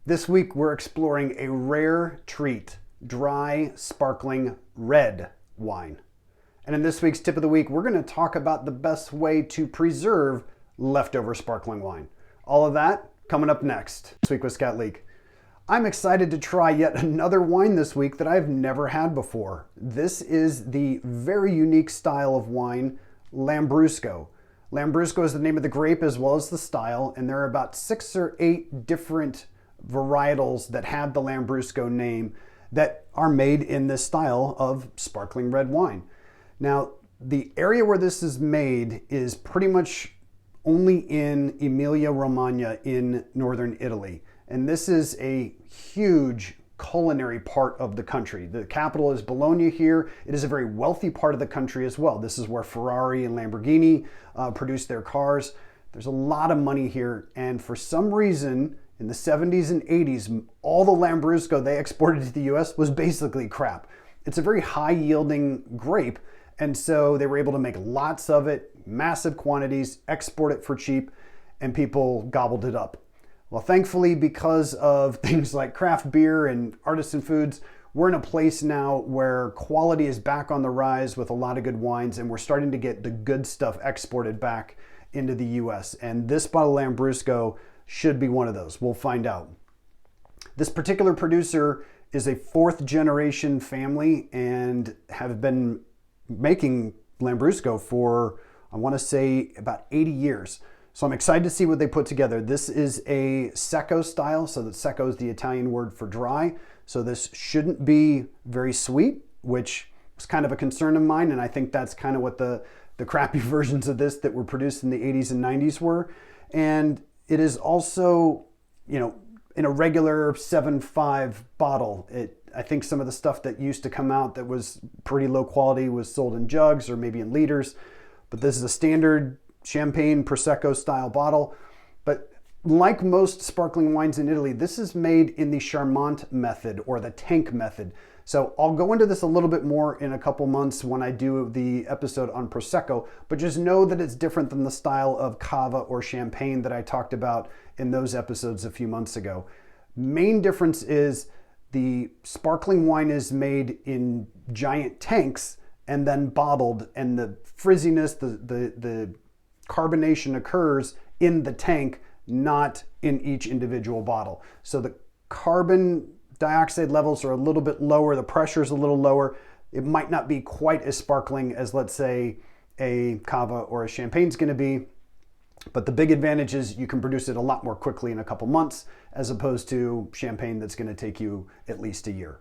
This week we're exploring a rare treat, dry, sparkling red wine. And in this week's tip of the week, we're going to talk about the best way to preserve leftover sparkling wine. All of that coming up next. This week with Scott Leek. I'm excited to try yet another wine this week that I've never had before. This is the very unique style of wine, Lambrusco. Lambrusco is the name of the grape as well as the style, and there are about 6 or 8 different varietals that have the Lambrusco name that are made in this style of sparkling red wine. Now, the area where this is made is pretty much only in Emilia-Romagna in northern Italy. And this is a huge culinary part of the country. The capital is Bologna here. It is a very wealthy part of the country as well. This is where Ferrari and Lamborghini produce their cars. There's a lot of money here. And for some reason, in the 70s and 80s, all the Lambrusco they exported to the US was basically crap. It's a very high yielding grape. And so they were able to make lots of it, massive quantities, export it for cheap, and people gobbled it up. Well, thankfully, because of things like craft beer and artisan foods, we're in a place now where quality is back on the rise with a lot of good wines, and we're starting to get the good stuff exported back into the US. And this bottle of Lambrusco should be one of those. We'll find out. This particular producer is a 4th generation family and have been making Lambrusco for, I want to say, about 80 years. So I'm excited to see what they put together. This is a Secco style, so that Secco is the Italian word for dry. So this shouldn't be very sweet, which was kind of a concern of mine, and I think that's kind of what the crappy versions of this that were produced in the 80s and 90s were. And it is also, you know, in a regular 7.5 bottle. I think some of the stuff that used to come out that was pretty low quality was sold in jugs or maybe in liters. But this is a standard champagne Prosecco style bottle. But like most sparkling wines in Italy, this is made in the Charmat method or the tank method. So I'll go into this a little bit more in a couple months when I do the episode on Prosecco, but just know that it's different than the style of cava or champagne that I talked about in those episodes a few months ago. Main difference is the sparkling wine is made in giant tanks and then bottled, and the frizziness, the carbonation occurs in the tank, not in each individual bottle. So the carbon dioxide levels are a little bit lower, the pressure is a little lower. It might not be quite as sparkling as, let's say, a cava or a champagne is going to be, but the big advantage is you can produce it a lot more quickly in a couple months as opposed to champagne that's going to take you at least a year.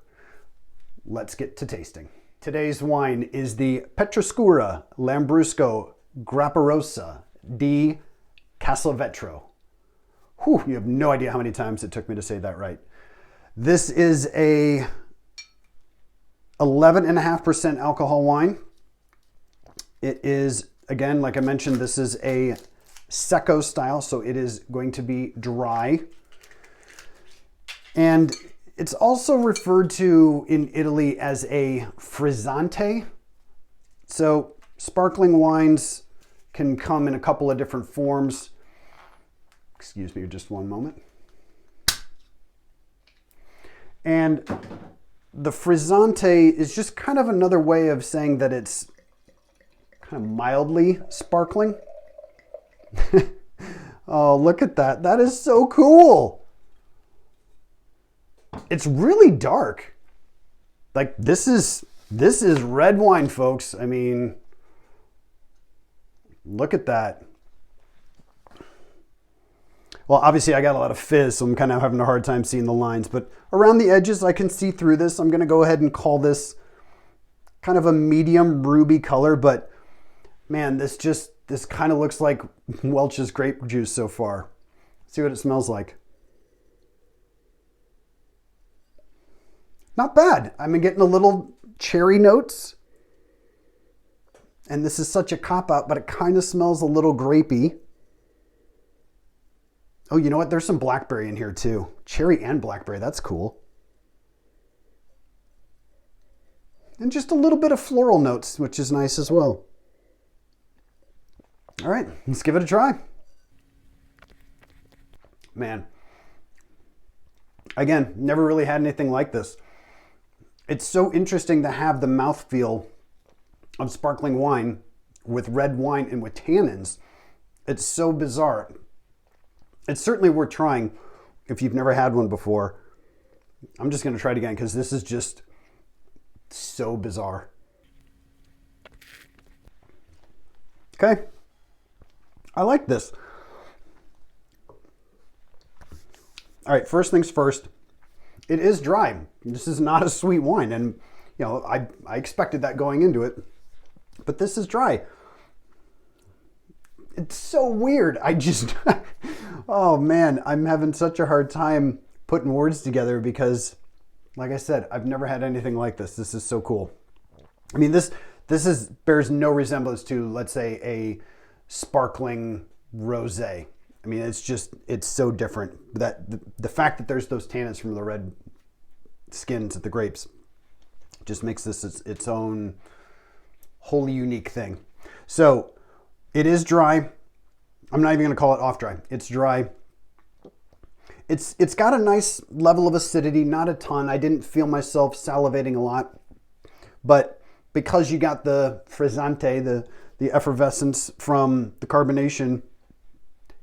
Let's get to tasting. Today's wine is the Pietrascura Lambrusco Grasparossa di Castelvetro. Whew, you have no idea how many times it took me to say that right. This is a 11.5% alcohol wine. It is, again, like I mentioned, this is a Secco style, so it is going to be dry. And it's also referred to in Italy as a frizzante. So sparkling wines can come in a couple of different forms. Excuse me just one moment. And the frizzante is just kind of another way of saying that it's kind of mildly sparkling. Oh, look at that. That is so cool. It's really dark. Like this is red wine, folks. I mean, look at that. Well, obviously I got a lot of fizz, so I'm kind of having a hard time seeing the lines, but around the edges I can see through this. I'm going to go ahead and call this kind of a medium ruby color, but man, this kind of looks like Welch's grape juice so far. Let's see what it smells like. Not bad. I'm getting a little cherry notes. And this is such a cop-out, but it kind of smells a little grapey. Oh, you know what? There's some blackberry in here too. Cherry and blackberry. That's cool. And just a little bit of floral notes, which is nice as well. All right, let's give it a try. Man, Again, never really had anything like this. It's so interesting to have the mouthfeel of sparkling wine with red wine and with tannins. It's so bizarre. It's certainly worth trying if you've never had one before. I'm just going to try it again because this is just so bizarre. Okay. I like this. All right, first things first. It is dry. This is not a sweet wine. And, you know, I expected that going into it. But this is dry. It's so weird. I just, oh man, I'm having such a hard time putting words together because, like I said, I've never had anything like this. This is so cool. I mean, this bears no resemblance to, let's say, a sparkling rosé. I mean, it's so different. That the fact that there's those tannins from the red skins of the grapes just makes this its own wholly unique thing. So it is dry. I'm not even going to call it off dry. It's dry. It's got a nice level of acidity, not a ton. I didn't feel myself salivating a lot, but because you got the frizzante, the effervescence from the carbonation,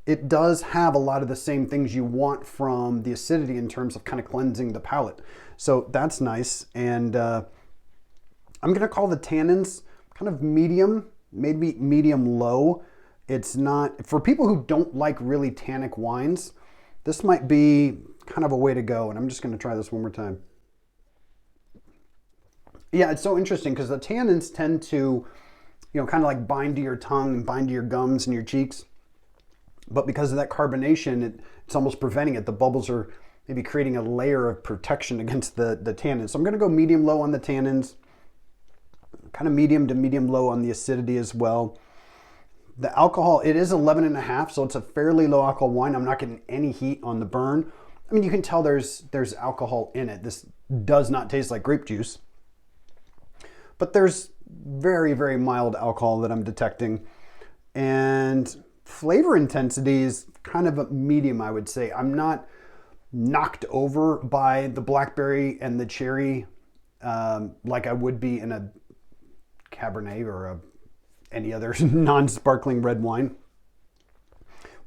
it does have a lot of the same things you want from the acidity in terms of kind of cleansing the palate. So that's nice. And I'm going to call the tannins kind of medium, maybe medium low. It's not, for people who don't like really tannic wines, this might be kind of a way to go. And I'm just going to try this one more time. Yeah, it's so interesting because the tannins tend to, you know, kind of like bind to your tongue and bind to your gums and your cheeks. But because of that carbonation, it's almost preventing it. The bubbles are maybe creating a layer of protection against the tannins. So I'm going to go medium low on the tannins, kind of medium to medium low on the acidity as well. The alcohol, it is 11.5, so it's a fairly low alcohol wine. I'm not getting any heat on the burn. I mean, you can tell there's alcohol in it. This does not taste like grape juice, but there's very, very mild alcohol that I'm detecting. And flavor intensity is kind of a medium, I would say. I'm not knocked over by the blackberry and the cherry like I would be in a Cabernet or any other non-sparkling red wine.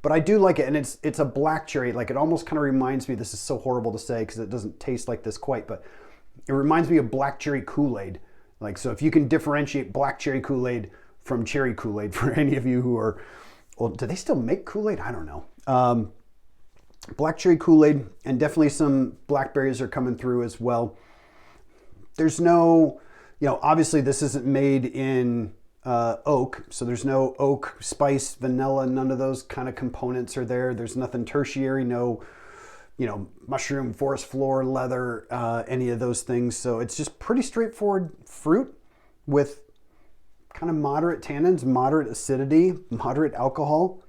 But I do like it, and it's a black cherry. Like, it almost kind of reminds me, this is so horrible to say because it doesn't taste like this quite, but it reminds me of black cherry Kool-Aid. Like, so if you can differentiate black cherry Kool-Aid from cherry Kool-Aid, for any of you who are, well, do they still make Kool-Aid? I don't know. Black cherry Kool-Aid, and definitely some blackberries are coming through as well. There's no, you know, obviously this isn't made in oak, so there's no oak, spice, vanilla, none of those kind of components are there. There's nothing tertiary, no, you know, mushroom, forest floor, leather, any of those things. So it's just pretty straightforward fruit with kind of moderate tannins, moderate acidity, moderate alcohol.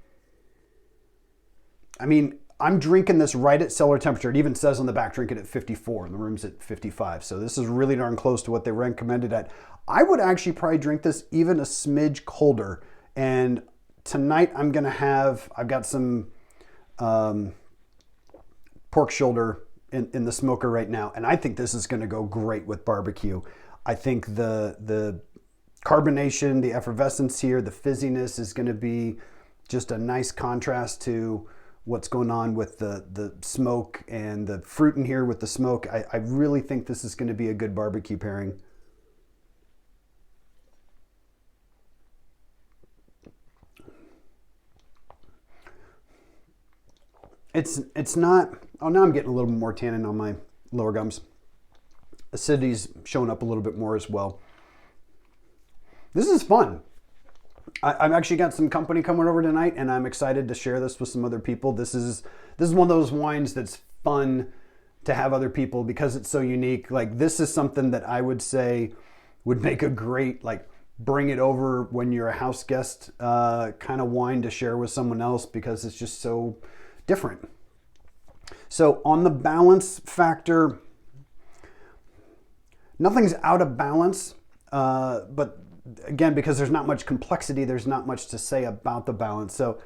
I mean, I'm drinking this right at cellar temperature. It even says on the back, drink it at 54, and the room's at 55. So this is really darn close to what they recommended at. I would actually probably drink this even a smidge colder. And tonight I'm gonna have, I've got some pork shoulder in the smoker right now, and I think this is gonna go great with barbecue. I think the carbonation, the effervescence here, the fizziness is gonna be just a nice contrast to what's going on with the smoke and the fruit in here with the smoke. I really think this is going to be a good barbecue pairing. It's not, oh, now I'm getting a little more tannin on my lower gums. Acidity's showing up a little bit more as well. This is fun. I've actually got some company coming over tonight, and I'm excited to share this with some other people. This is one of those wines that's fun to have other people because it's so unique. Like, this is something that I would say would make a great, like, bring it over when you're a house guest kind of wine to share with someone else because it's just so different. So on the balance factor, nothing's out of balance, but again, because there's not much complexity, there's not much to say about the balance. So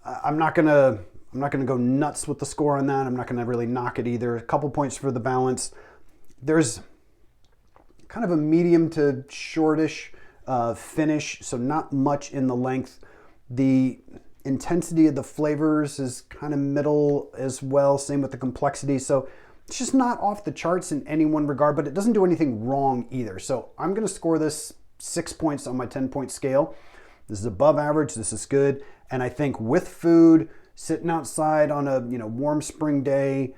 I'm not gonna I'm not going to go nuts with the score on that. I'm not going to really knock it either. A couple points for the balance. There's kind of a medium to shortish finish, so not much in the length. The intensity of the flavors is kind of middle as well, same with the complexity. So it's just not off the charts in any one regard, but it doesn't do anything wrong either. So I'm going to score this 6 points on my 10-point scale. This is above average. This is good. And I think with food, sitting outside on a warm spring day,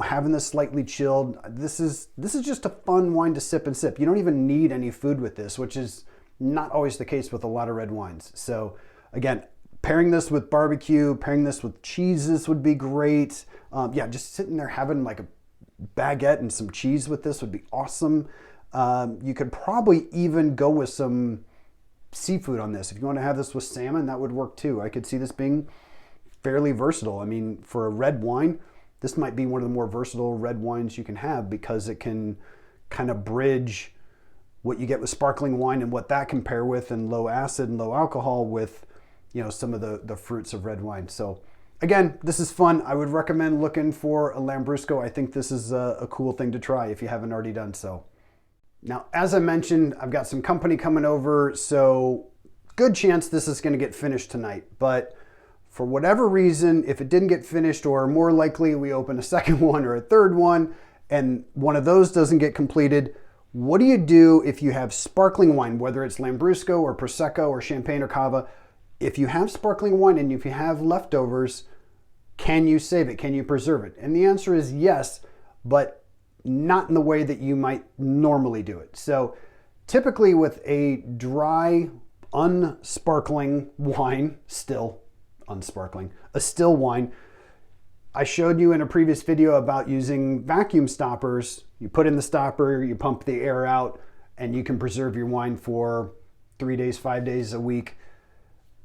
having this slightly chilled, this is just a fun wine to sip and sip. You don't even need any food with this, which is not always the case with a lot of red wines. So again, pairing this with barbecue, pairing this with cheeses would be great. Yeah, just sitting there having like a baguette and some cheese with this would be awesome. You could probably even go with some seafood on this. If you want to have this with salmon, that would work too. I could see this being fairly versatile. I mean, for a red wine, this might be one of the more versatile red wines you can have because it can kind of bridge what you get with sparkling wine and what that compare with and low acid and low alcohol with, some of the fruits of red wine. So again, this is fun. I would recommend looking for a Lambrusco. I think this is a cool thing to try if you haven't already done so. Now, as I mentioned, I've got some company coming over, so good chance this is going to get finished tonight. But for whatever reason, if it didn't get finished, or more likely we open a second one or a third one, and one of those doesn't get completed, what do you do if you have sparkling wine, whether it's Lambrusco or Prosecco or Champagne or Cava? If you have sparkling wine and if you have leftovers, can you save it? Can you preserve it? And the answer is yes, but not in the way that you might normally do it. So typically with a dry, unsparkling wine, still unsparkling, a still wine, I showed you in a previous video about using vacuum stoppers. You put in the stopper, you pump the air out, and you can preserve your wine for 3 days, 5 days, a week.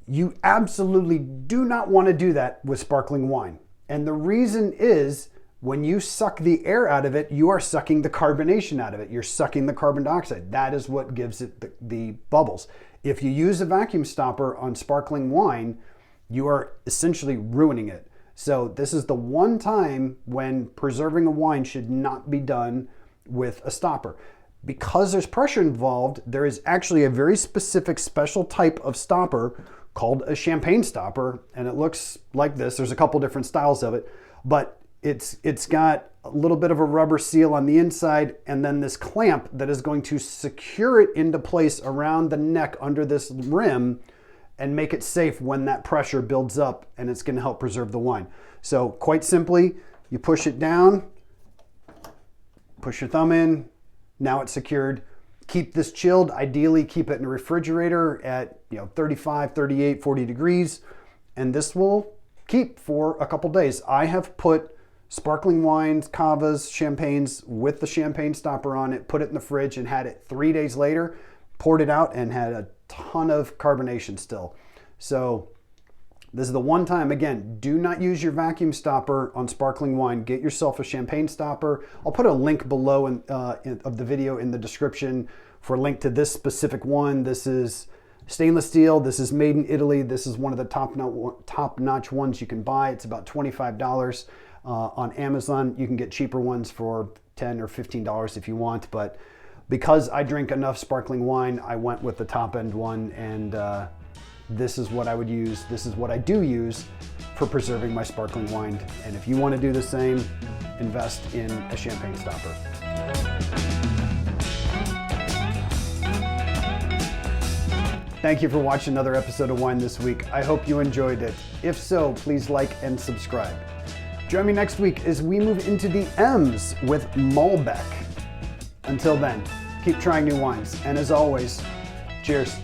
You absolutely do not want to do that with sparkling wine. And the reason is when you suck the air out of it, you are sucking the carbonation out of it. You're sucking the carbon dioxide. That is what gives it the bubbles. If you use a vacuum stopper on sparkling wine, you are essentially ruining it. So this is the one time when preserving a wine should not be done with a stopper. Because there's pressure involved, there is actually a very specific special type of stopper called a champagne stopper, and it looks like this. There's a couple different styles of it, but it's got a little bit of a rubber seal on the inside and then this clamp that is going to secure it into place around the neck under this rim and make it safe when that pressure builds up, and it's going to help preserve the wine. So quite simply, you push it down, push your thumb in, now it's secured. Keep this chilled. Ideally, keep it in a refrigerator at 35, 38, 40 degrees, and this will keep for a couple days. I have put sparkling wines, cavas, champagnes with the champagne stopper on it, put it in the fridge, and had it 3 days later, poured it out, and had a ton of carbonation still. So this is the one time. Again, do not use your vacuum stopper on sparkling wine. Get yourself a champagne stopper. I'll put a link below of the video in the description for a link to this specific one. This is stainless steel. This is made in Italy. This is one of the top-notch ones you can buy. It's about $25 on Amazon. You can get cheaper ones for $10 or $15 if you want, but because I drink enough sparkling wine, I went with the top-end one, and this is what I would use. This is what I do use for preserving my sparkling wine. And if you want to do the same, invest in a champagne stopper. Thank you for watching another episode of Wine This Week. I hope you enjoyed it. If so, please like and subscribe. Join me next week as we move into the M's with Malbec. Until then, keep trying new wines. And as always, cheers.